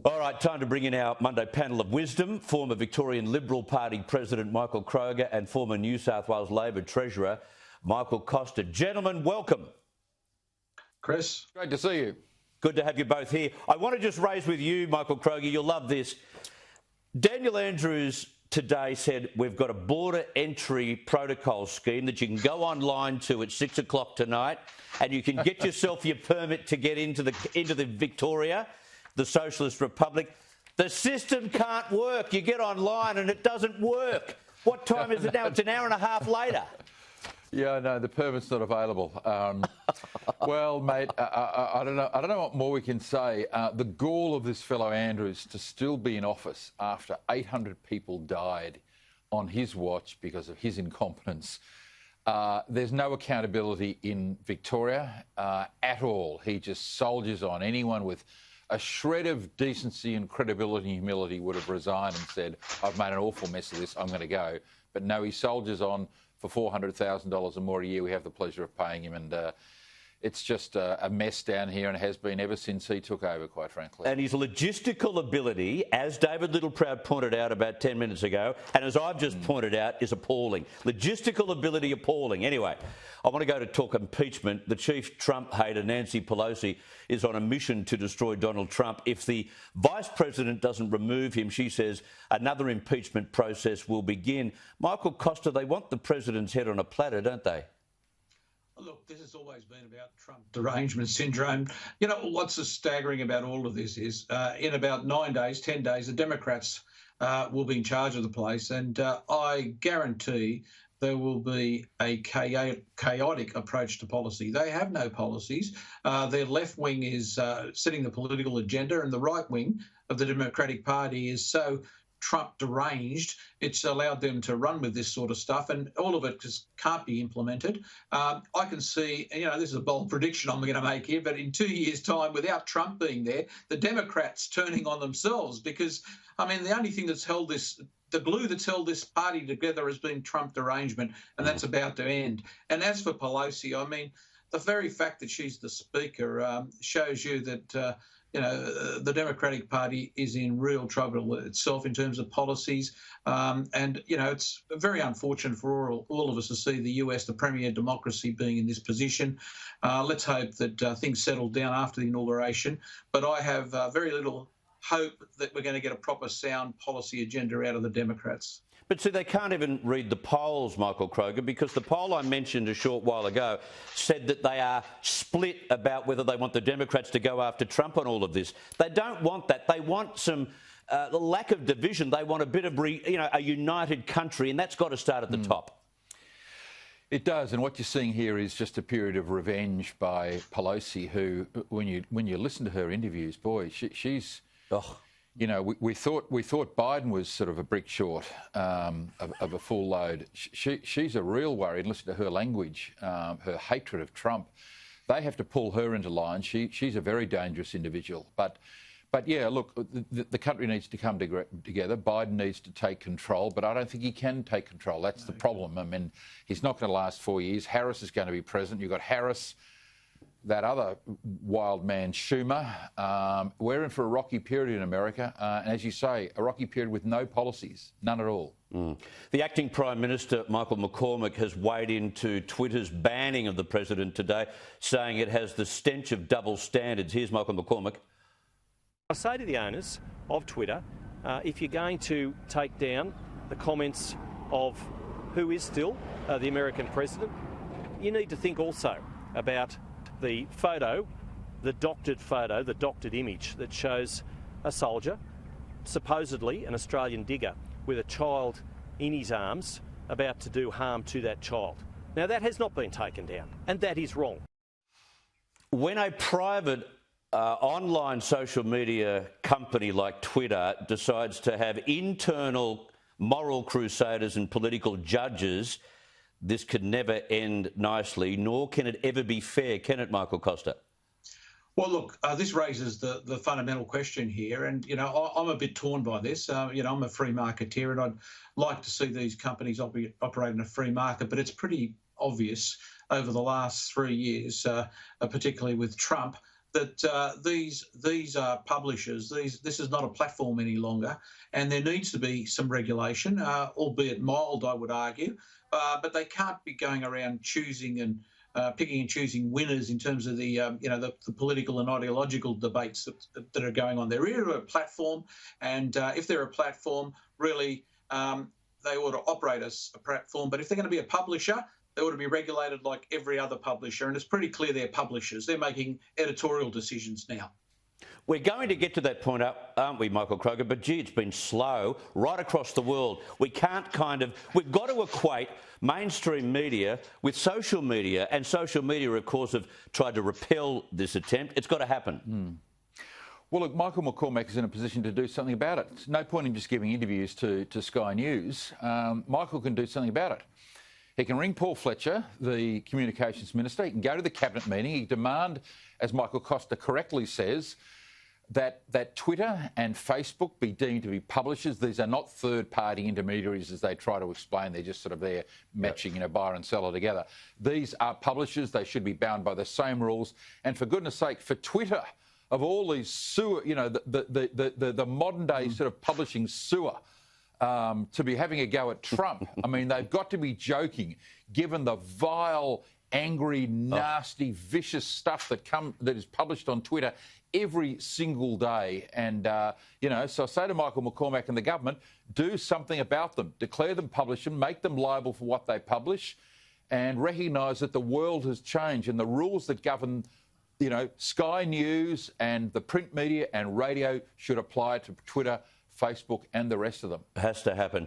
All right, time to bring in our Monday panel of wisdom. Former Victorian Liberal Party President Michael Costa and former New South Wales Labor Treasurer Michael Costa. Gentlemen, welcome. Chris. Great to see you. Good to have you both here. I want to just raise with you, Michael Costa, you'll love this. Daniel Andrews today said we've got a border entry protocol scheme that you can go online to at 6 o'clock tonight and you can get yourself your permit to get into the Victoria, the Socialist Republic. The system can't work. You get online and it doesn't work. What time is it now? It's an hour and a half later. Yeah, no, the permit's not available. Well, mate, I don't know what more we can say. The gall of this fellow Andrews to still be in office after 800 people died on his watch because of his incompetence. There's no accountability in Victoria at all. He just soldiers on. Anyone with a shred of decency and credibility and humility would have resigned and said, I've made an awful mess of this, I'm going to go. But no, he soldiers on for $400,000 or more a year. We have the pleasure of paying him, and it's just a mess down here and has been ever since he took over, quite frankly. And his logistical ability, as David Littleproud pointed out about 10 minutes ago, and as I've just pointed out, is appalling. Logistical ability appalling. Anyway, I want to go to talk impeachment. The chief Trump hater, Nancy Pelosi, is on a mission to destroy Donald Trump. If the Vice President doesn't remove him, she says, another impeachment process will begin. Michael Costa, they want the President's head on a platter, don't they? Look, this has always been about Trump Derangement Syndrome. You know, what's so staggering about all of this is in about 9 days, 10 days, the Democrats will be in charge of the place. And I guarantee there will be a chaotic approach to policy. They have no policies. Their left wing is setting the political agenda, and the right wing of the Democratic Party is so Trump deranged, it's allowed them to run with this sort of stuff, and all of it just can't be implemented. I can see, you know, this is a bold prediction I'm going to make here, but in 2 years' time, without Trump being there, the Democrats turning on themselves because, I mean, the only thing that's held this, the glue that's held this party together has been Trump derangement, and that's about to end. And as for Pelosi, I mean, the very fact that she's the Speaker shows you that you know, the Democratic Party is in real trouble itself in terms of policies. And, you know, it's very unfortunate for all of us to see the US, the premier democracy, being in this position. Let's hope that things settle down after the inauguration. But I have very little hope that we're going to get a proper sound policy agenda out of the Democrats. But see, they can't even read the polls, Michael Costa, because the poll I mentioned a short while ago said that they are split about whether they want the Democrats to go after Trump on all of this. They don't want that. They want some the lack of division. They want a bit of, a united country, and that's got to start at the top. It does, and what you're seeing here is just a period of revenge by Pelosi, who, when you listen to her interviews, boy, she's... Oh. You know, we thought Biden was sort of a brick short of a full load. She's a real worry, and listen to her language, her hatred of Trump. They have to pull her into line. She's a very dangerous individual. But yeah, look, the country needs to come together. Biden needs to take control, but I don't think he can take control. That's the problem. I mean, he's not going to last 4 years. Harris is going to be president. You've got Harris, that other wild man, Schumer. We're in for a rocky period in America. And as you say, a rocky period with no policies, none at all. The acting Prime Minister, Michael McCormack, has weighed into Twitter's banning of the President today, saying it has the stench of double standards. Here's Michael McCormack. I say to the owners of Twitter, if you're going to take down the comments of who is still the American President, you need to think also about the photo, the doctored image that shows a soldier, supposedly an Australian digger, with a child in his arms about to do harm to that child. Now, that has not been taken down, and that is wrong. When a private online social media company like Twitter decides to have internal moral crusaders and political judges, this could never end nicely, nor can it ever be fair, can it, Michael Costa? Well, look, this raises the fundamental question here, and, you know, I'm a bit torn by this. You know, I'm a free marketeer, and I'd like to see these companies operate in a free market, but it's pretty obvious over the last 3 years, particularly with Trump, that these are publishers. This is not a platform any longer, and there needs to be some regulation, albeit mild, I would argue. But they can't be going around choosing and picking and choosing winners in terms of the the political and ideological debates that are going on. They're either a platform, and if they're a platform, really they ought to operate as a platform. But if they're going to be a publisher, they ought to be regulated like every other publisher. And it's pretty clear they're publishers. They're making editorial decisions now. We're going to get to that point up, aren't we, Michael Kroger? But gee, it's been slow right across the world. We can't we've got to equate mainstream media with social media, and social media, of course, have tried to repel this attempt. It's got to happen. Well, look, Michael McCormack is in a position to do something about it. It's no point in just giving interviews to Sky News. Michael can do something about it. He can ring Paul Fletcher, the Communications Minister. He can go to the Cabinet meeting. He can demand, as Michael Costa correctly says, that Twitter and Facebook be deemed to be publishers. These are not third-party intermediaries, as they try to explain. They're just sort of there matching, buyer and seller together. These are publishers. They should be bound by the same rules. And for goodness sake, for Twitter, of all these sewer, the modern-day sort of publishing sewer, to be having a go at Trump. I mean, they've got to be joking, given the vile, angry, nasty, vicious stuff that is published on Twitter every single day. And, so I say to Michael McCormack and the government, do something about them. Declare them publish them, make them liable for what they publish, and recognise that the world has changed and the rules that govern Sky News and the print media and radio should apply to Twitter, Facebook and the rest of them. Has to happen.